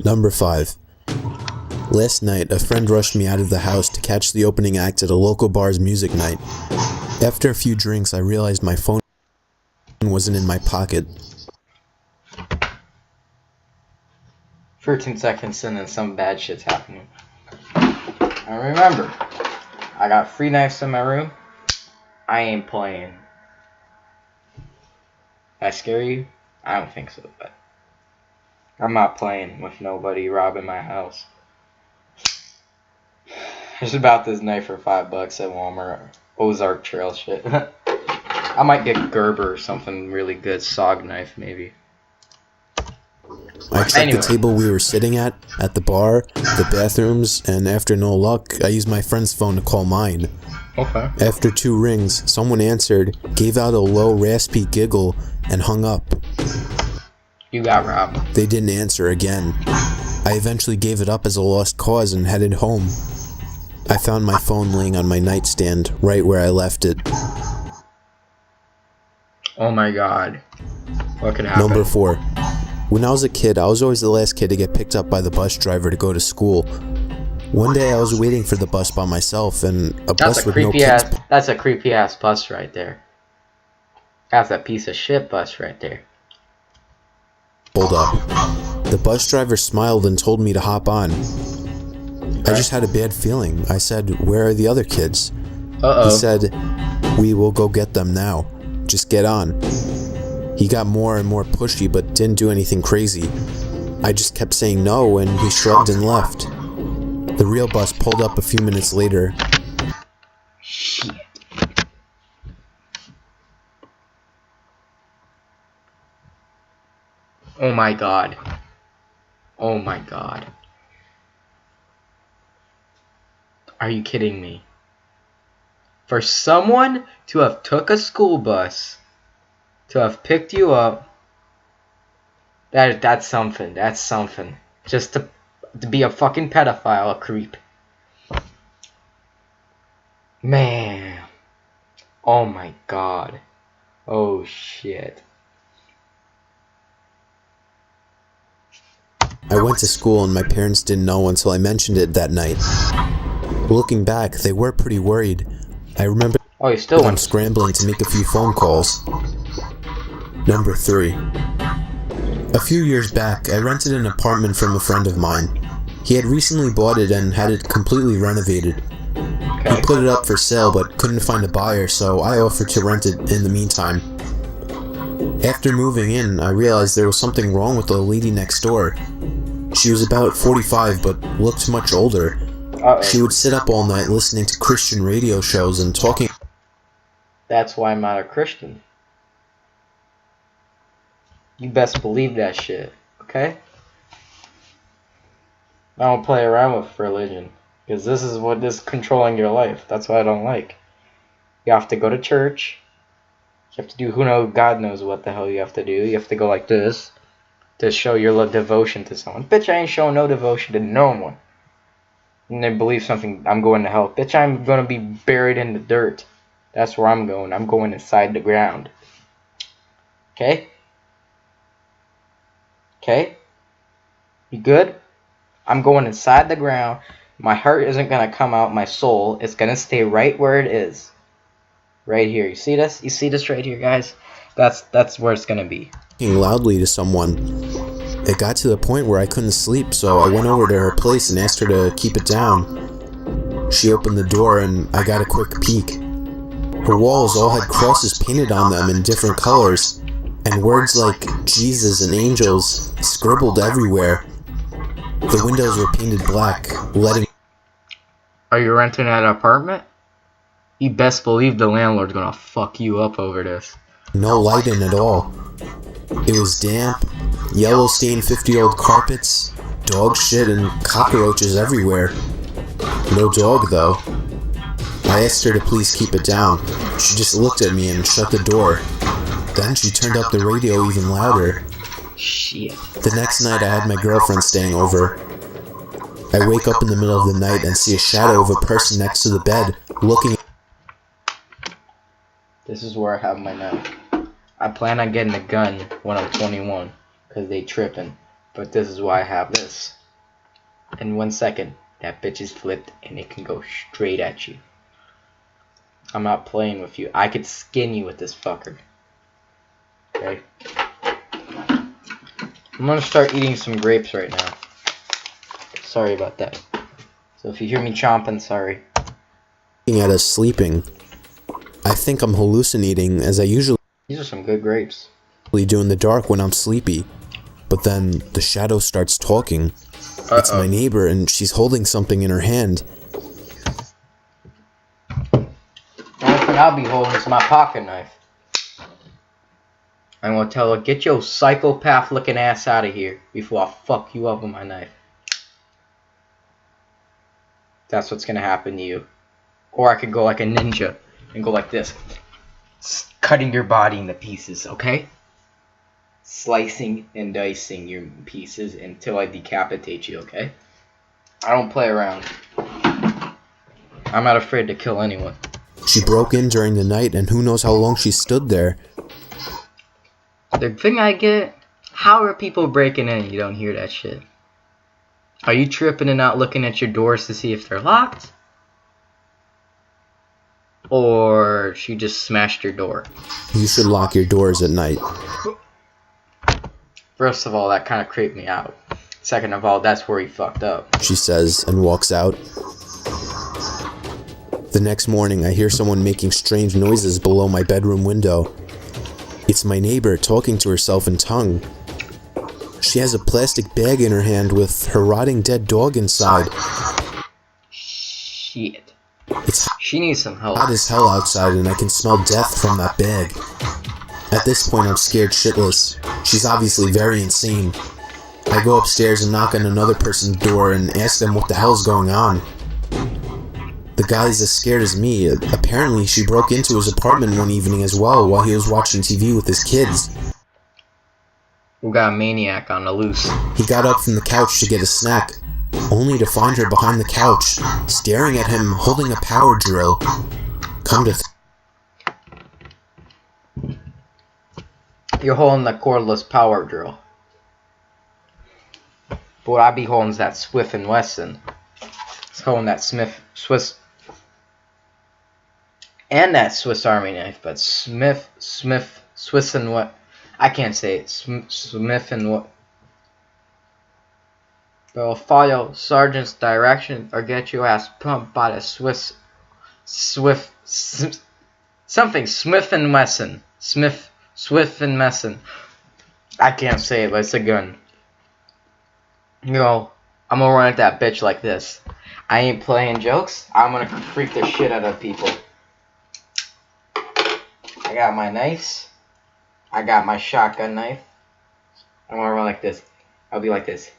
Number 5. Last night, a friend rushed me out of the house to catch the opening act at a local bar's music night. After a few drinks, I realized my phone wasn't in my pocket. 13 seconds and then some bad shit's happening. And remember, I got free knives in my room. I ain't playing. That scare you? I don't think so, but I'm not playing with nobody robbing my house. I just bought this knife for $5 at Walmart. Ozark Trail shit. I might get Gerber or something really good. SOG knife, maybe. I checked the table we were sitting at the bar, the bathrooms, and after no luck, I used my friend's phone to call mine. Okay. After 2 rings, someone answered, gave out a low, raspy giggle, and hung up. You got robbed. They didn't answer again. I eventually gave it up as a lost cause and headed home. I found my phone laying on my nightstand, right where I left it. Oh my god. What could happen? Number 4. When I was a kid, I was always the last kid to get picked up by the bus driver to go to school. One day I was waiting for the bus by myself, and bus with no kids. That's a creepy ass bus right there. That's a piece of shit bus right there. Pulled up. The bus driver smiled and told me to hop on. I just had a bad feeling. I said, "Where are the other kids?" He said, "We will go get them now. Just get on." He got more and more pushy but didn't do anything crazy. I just kept saying no and he shrugged and left. The real bus pulled up a few minutes later. Shit. Oh my god. Oh my god. Are you kidding me? For someone to have took a school bus to have picked you up, that's something. That's something. Just to be a fucking pedophile, a creep. Man. Oh my god. Oh shit. I went to school and my parents didn't know until I mentioned it that night. Looking back, they were pretty worried. I remember them scrambling to make a few phone calls. Number 3. A few years back, I rented an apartment from a friend of mine. He had recently bought it and had it completely renovated. He put it up for sale but couldn't find a buyer, so I offered to rent it in the meantime. After moving in, I realized there was something wrong with the lady next door. She was about 45 but looked much older. She would sit up all night listening to Christian radio shows and talking. That's why I'm not a Christian. You best believe that shit, okay? I don't play around with religion, because this is what is controlling your life. That's what I don't like. You have to go to church. You have to do God knows what the hell you have to do. You have to go like this to show your devotion to someone. Bitch, I ain't showing no devotion to no one. And they believe something, I'm going to hell. Bitch, I'm going to be buried in the dirt. That's where I'm going. I'm going inside the ground. Okay? Okay? You good? I'm going inside the ground. My heart isn't going to come out. My soul is going to stay right where it is. Right here. You see this? You see this right here, guys? That's where it's going to be. Talking loudly to someone. It got to the point where I couldn't sleep, so I went over to her place and asked her to keep it down. She opened the door and I got a quick peek. Her walls all had crosses painted on them in different colors, and words like Jesus and angels scribbled everywhere. The windows were painted black, letting... Are you renting that apartment? You best believe the landlord's gonna fuck you up over this. No light in at all. It was damp, yellow-stained 50-year-old carpets, dog shit, and cockroaches everywhere. No dog, though. I asked her to please keep it down. She just looked at me and shut the door. Then she turned up the radio even louder. Shit. The next night I had my girlfriend staying over. I wake up in the middle of the night and see a shadow of a person next to the bed, looking. This is where I have my knife. I plan on getting a gun when I'm 21, because they tripping. But this is why I have this. In 1 second, that bitch is flipped and it can go straight at you. I'm not playing with you. I could skin you with this fucker. Okay? I'm gonna start eating some grapes right now. Sorry about that. So if you hear me chomping, sorry. Looking at us sleeping. I think I'm hallucinating, as I usually These are some good grapes. do in the dark when I'm sleepy. But then the shadow starts talking. It's my neighbor, and she's holding something in her hand. The only thing I'll be holding is my pocket knife. I'm gonna tell her, get your psychopath looking ass out of here before I fuck you up with my knife. That's what's gonna happen to you. Or I could go like a ninja and go like this, cutting your body into pieces, okay? Slicing and dicing your pieces until I decapitate you, okay? I don't play around. I'm not afraid to kill anyone. She broke in during the night, and who knows how long she stood there. The thing I get, how are people breaking in and you don't hear that shit? Are you tripping and not looking at your doors to see if they're locked? Or she just smashed your door? You should lock your doors at night. First of all, that kind of creeped me out. Second of all, that's where he fucked up. She says, and walks out. The next morning, I hear someone making strange noises below my bedroom window. It's my neighbor talking to herself in tongue. She has a plastic bag in her hand with her rotting dead dog inside. Shit. She needs some help. Hot as hell outside, and I can smell death from that bag. At this point, I'm scared shitless. She's obviously very insane. I go upstairs and knock on another person's door and ask them what the hell's going on. The guy's as scared as me. Apparently, she broke into his apartment one evening as well while he was watching TV with his kids. We got a maniac on the loose. He got up from the couch to get a snack, only to find her behind the couch, staring at him, holding a power drill. Come to You're holding the cordless power drill. But what I be holding is that Smith & Wesson. It's holding that Swiss and that Swiss Army knife, but Swiss and what? I can't say it. Smith and what? They'll follow Sergeant's direction or get your ass pumped by the something Smith and Wesson. Swift and Wesson. I can't say it, but it's a gun. You know, I'm gonna run at that bitch like this. I ain't playing jokes. I'm gonna freak the shit out of people. I got my knives. I got my shotgun knife. I'm gonna run like this. I'll be like this.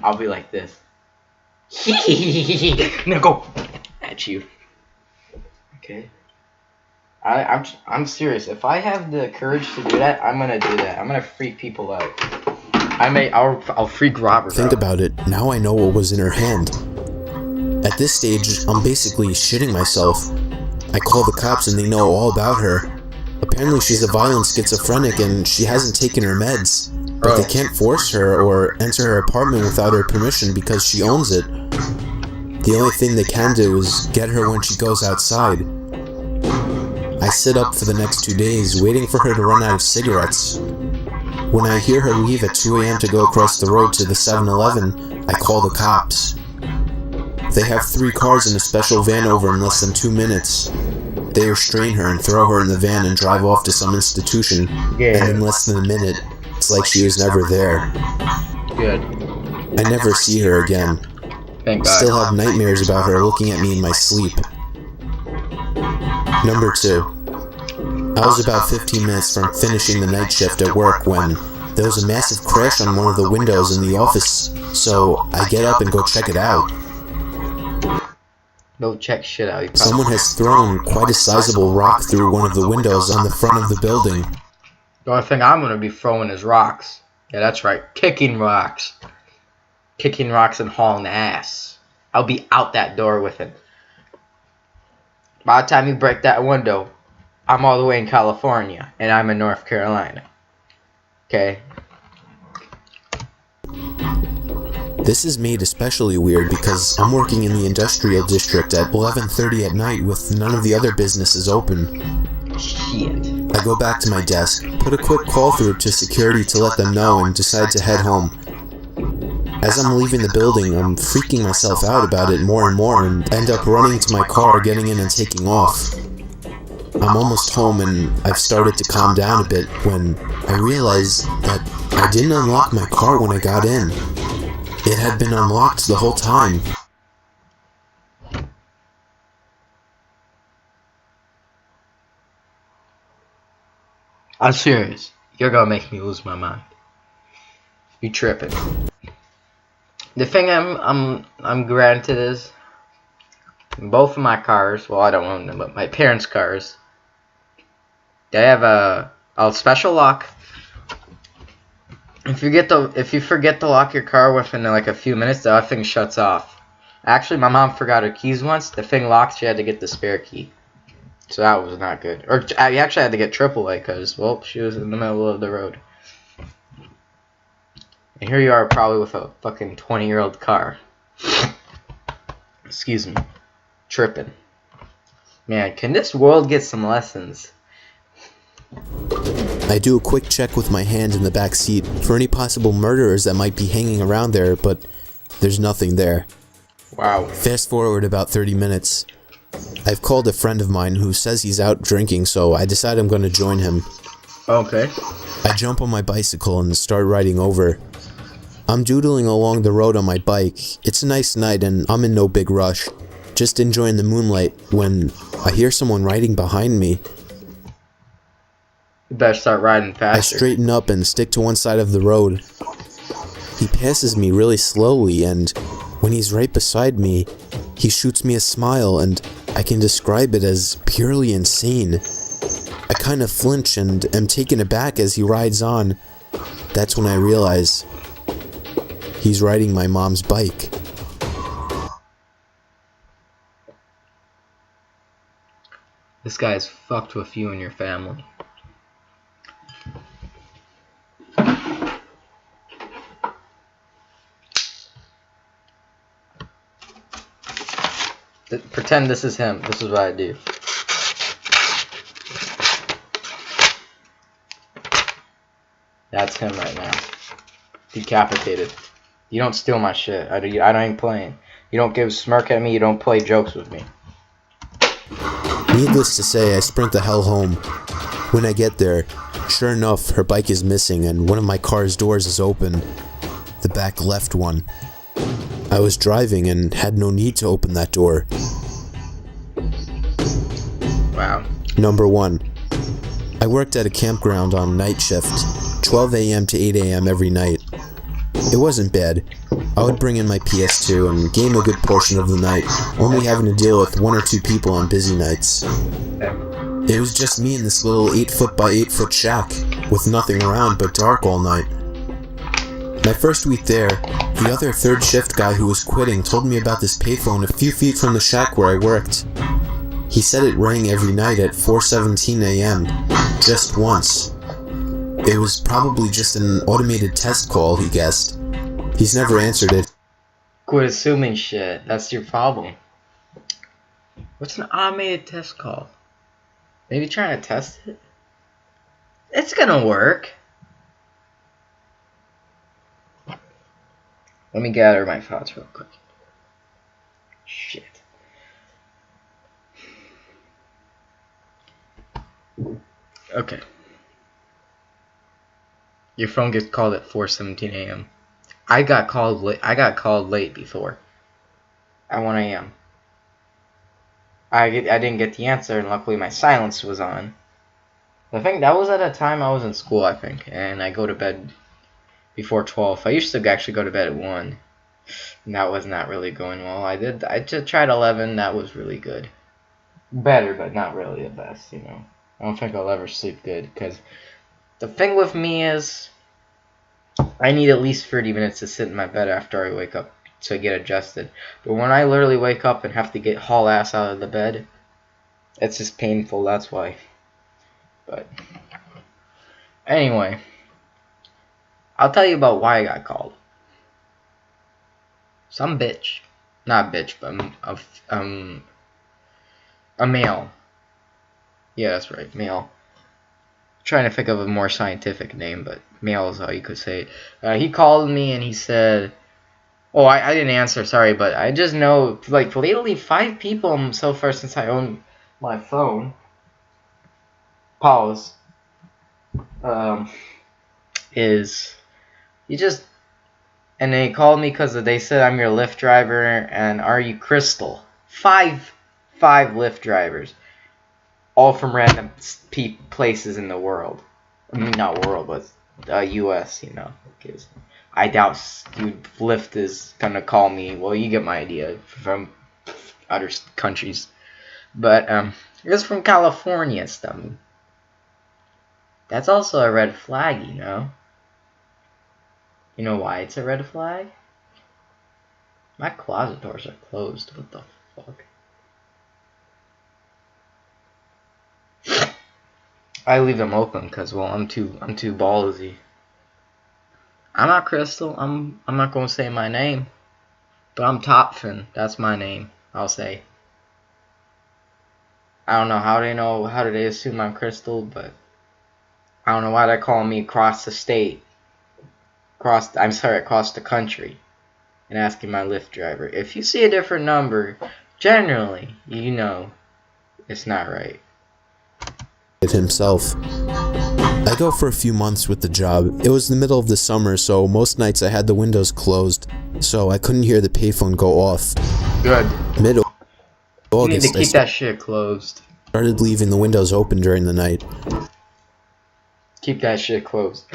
I'll be like this. Now go at you. Okay. I'm serious. If I have the courage to do that, I'm gonna do that. I'm gonna freak people out. I'll freak Robert. Think about it. Now I know what was in her hand. At this stage, I'm basically shitting myself. I call the cops and they know all about her. Apparently she's a violent schizophrenic and she hasn't taken her meds. But they can't force her or enter her apartment without her permission because she owns it. The only thing they can do is get her when she goes outside. I sit up for the next 2 days, waiting for her to run out of cigarettes. When I hear her leave at 2 a.m. to go across the road to the 7-Eleven, I call the cops. They have 3 cars in a special van over in less than 2 minutes. They restrain her and throw her in the van and drive off to some institution, and in less than a minute, it's like she was never there. Good. I never see her again. Thank God. Still have nightmares about her looking at me in my sleep. Number 2. I was about 15 minutes from finishing the night shift at work when there was a massive crash on one of the windows in the office, so I get up and go check it out. Go check shit out. Someone has thrown quite a sizable rock through one of the windows on the front of the building. The only thing I'm going to be throwing is rocks. Yeah, that's right. Kicking rocks. Kicking rocks and hauling ass. I'll be out that door with it. By the time you break that window, I'm all the way in California, and I'm in North Carolina. Okay? This is made especially weird because I'm working in the industrial district at 11:30 at night with none of the other businesses open. Shit. I go back to my desk, put a quick call through to security to let them know, and decide to head home. As I'm leaving the building, I'm freaking myself out about it more and more and end up running to my car, getting in and taking off. I'm almost home and I've started to calm down a bit when I realize that I didn't unlock my car when I got in. It had been unlocked the whole time. I'm serious. You're gonna make me lose my mind. You tripping. The thing I'm granted is both of my cars, well, I don't own them, but my parents' cars, they have a special lock. If you forget to lock your car within like a few minutes, the thing shuts off. Actually, my mom forgot her keys once. The thing locked. She had to get the spare key. So that was not good. Or I actually had to get AAA because, well, she was in the middle of the road. And here you are probably with a fucking 20-year-old car. Excuse me. Tripping. Man, can this world get some lessons? I do a quick check with my hand in the back seat for any possible murderers that might be hanging around there, but there's nothing there. Wow. Fast forward about 30 minutes. I've called a friend of mine who says he's out drinking, so I decide I'm going to join him. Okay. I jump on my bicycle and start riding over. I'm doodling along the road on my bike. It's a nice night and I'm in no big rush, just enjoying the moonlight when I hear someone riding behind me. You better start riding faster. I straighten up and stick to one side of the road. He passes me really slowly, and when he's right beside me, he shoots me a smile, and I can describe it as purely insane. I kind of flinch and am taken aback as he rides on. That's when I realize he's riding my mom's bike. This guy's fucked with you and your family. Pretend this is him. This is what I do. That's him right now. Decapitated. You don't steal my shit. I ain't playing. You don't give smirk at me. You don't play jokes with me. Needless to say, I sprint the hell home. When I get there, sure enough, her bike is missing and one of my car's doors is open. The back left one. I was driving and had no need to open that door. Wow. Number 1. I worked at a campground on night shift, 12 a.m. to 8 a.m. every night. It wasn't bad. I would bring in my PS2 and game a good portion of the night, only having to deal with 1 or 2 people on busy nights. It was just me in this little 8-foot by 8-foot shack, with nothing around but dark all night. My first week there, the other third shift guy who was quitting told me about this payphone a few feet from the shack where I worked. He said it rang every night at 4:17 a.m., just once. It was probably just an automated test call, he guessed. He's never answered it. Quit assuming shit. That's your problem. What's an automated test call? Maybe trying to test it? It's gonna work. Let me gather my thoughts real quick. Shit. Okay. Your phone gets called at 4:17 a.m. I got called late before. At 1 a.m. I didn't get the answer, and luckily my silence was on. I think that was at a time I was in school, I think, and I go to bed before 12. I used to actually go to bed at 1, and that was not really going well. I just tried 11. That was really good. Better, but not really the best, you know. I don't think I'll ever sleep good, because the thing with me is I need at least 30 minutes to sit in my bed after I wake up to get adjusted. But when I literally wake up and have to haul ass out of the bed, it's just painful, that's why. But anyway, I'll tell you about why I got called. Some bitch. Not bitch, but a male. Yeah, that's right, male. Trying to think of a more scientific name, but male is how you could say it. He called me and he said, oh, I didn't answer, sorry, but I just know, like, lately 5 people so far since I own my phone. Pause. Is you just, and they called me because they said I'm your Lyft driver and are you Crystal? 5 Lyft drivers, all from random places in the world. I mean, not world, but U.S. You know, because I doubt Lyft is gonna call me. Well, you get my idea, from other countries, but it was from California stuff. That's also a red flag, you know. You know why it's a red flag? My closet doors are closed. What the fuck? I leave them open because, well, I'm too ballsy. I'm not Crystal. I'm not gonna say my name, but I'm Topfin. That's my name. I'll say. I don't know how do they assume I'm Crystal, but I don't know why they're calling me across the state. Across the country, and asking my Lyft driver. If you see a different number, generally, you know it's not right. Himself. I go for a few months with the job. It was the middle of the summer, so most nights I had the windows closed, so I couldn't hear the payphone go off. Good. Mid-August, you need to keep that shit closed. Started leaving the windows open during the night. Keep that shit closed.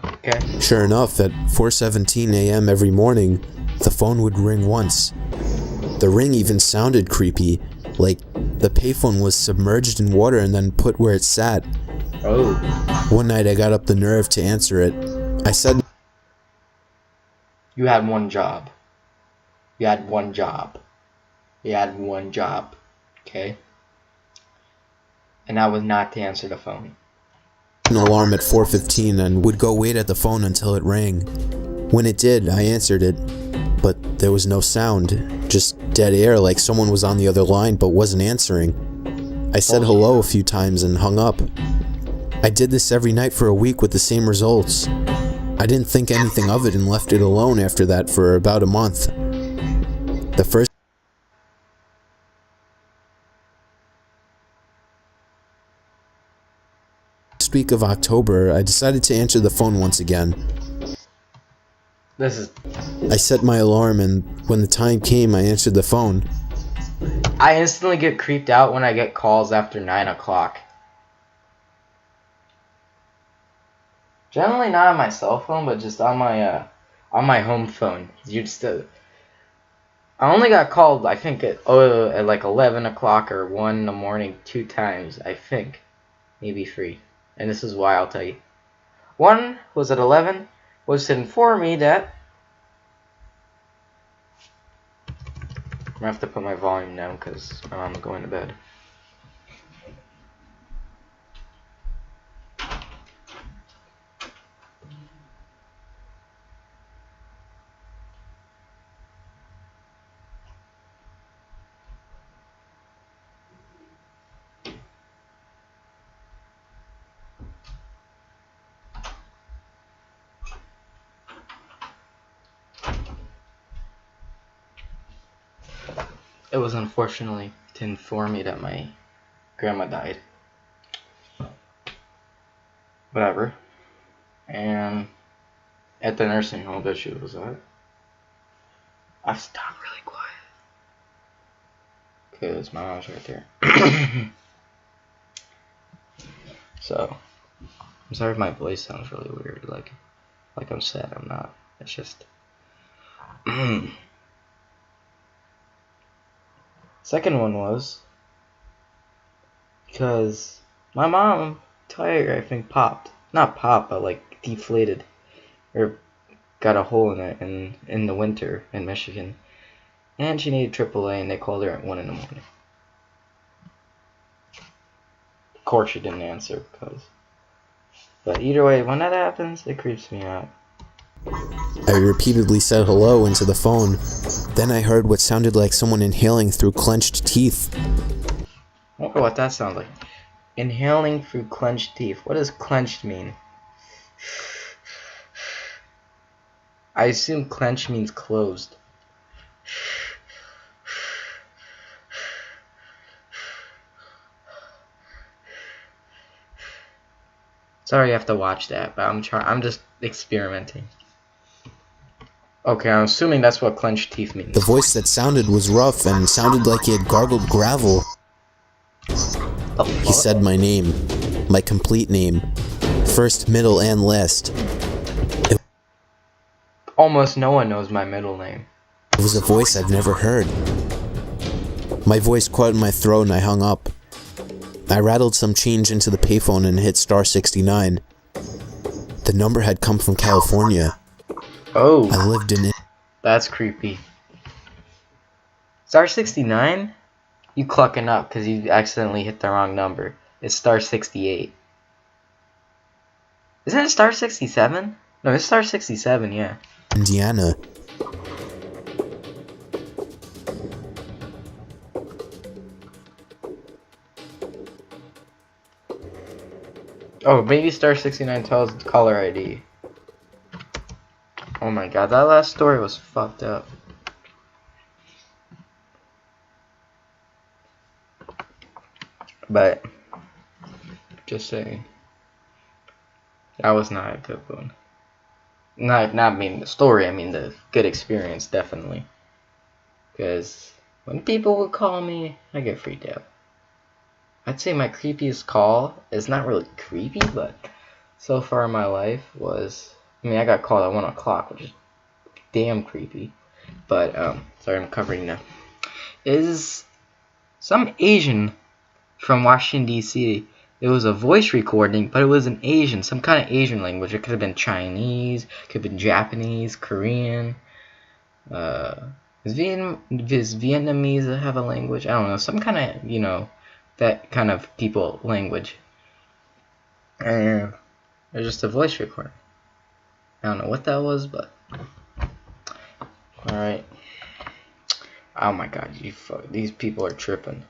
Okay. Sure enough, at 4:17 a.m. every morning, the phone would ring once. The ring even sounded creepy, like the payphone was submerged in water and then put where it sat. Oh. One night I got up the nerve to answer it. I said, you had one job. You had one job. You had one job. Okay? And that was not to answer the phone. An alarm at 4:15 and would go wait at the phone until it rang. When it did, I answered it, but there was no sound, just dead air, like someone was on the other line but wasn't answering. I said hello a few times and hung up. I did this every night for a week with the same results. I didn't think anything of it and left it alone after that for about a month. The first week of October, I decided to answer the phone once again. I set my alarm, and when the time came, I answered the phone. I instantly get creeped out when I get calls after 9 o'clock. Generally not on my cell phone, but just on my home phone. I only got called, I think, at like 11 o'clock or 1 in the morning 2 times, I think. Maybe 3. And this is why, I'll tell you. One was at 11, was to inform me that I'm gonna have to put my volume down because my mom's going to bed. It was unfortunately to inform me that my grandma died. Whatever. And at the nursing home that she was at, I have to talk really quiet because my mom's right there. So, I'm sorry if my voice sounds really weird, like I'm sad. I'm not. It's just. Second one was because my mom tire, I think, popped. Not popped, but like deflated, or got a hole in it in the winter in Michigan, and she needed AAA, and they called her at 1 in the morning. Of course, she didn't answer but either way, when that happens, it creeps me out. I repeatedly said hello into the phone. Then I heard what sounded like someone inhaling through clenched teeth. I wonder what that sounds like. Inhaling through clenched teeth. What does clenched mean? I assume clenched means closed. Sorry you have to watch that, but I'm just experimenting. Okay, I'm assuming that's what clenched teeth means. The voice that sounded was rough and sounded like he had gargled gravel. He said my name, my complete name, first, middle, and last. Almost no one knows my middle name. It was a voice I've never heard. My voice caught in my throat and I hung up. I rattled some change into the payphone and hit star 69. The number had come from California. Oh. I lived in it. That's creepy. Star 69? You clucking up because you accidentally hit the wrong number. It's star 68. Isn't it star 67? No, it's star 67, yeah. Indiana. Oh, maybe star 69 tells caller ID. Oh my god, that last story was fucked up. But, just saying, that was not a good one. Not mean the story, I mean the good experience, definitely. Because when people would call me, I get freaked out. I'd say my creepiest call is not really creepy, but so far in my life was, I mean, I got called at 1 o'clock, which is damn creepy. But, sorry, I'm covering now. Is some Asian from Washington, D.C. It was a voice recording, but it was in Asian, some kind of Asian language. It could have been Chinese, could have been Japanese, Korean. Does Vietnamese have a language? I don't know, some kind of, you know, that kind of people language. And it was just a voice recording. I don't know what that was, but alright. Oh my god, these people are tripping.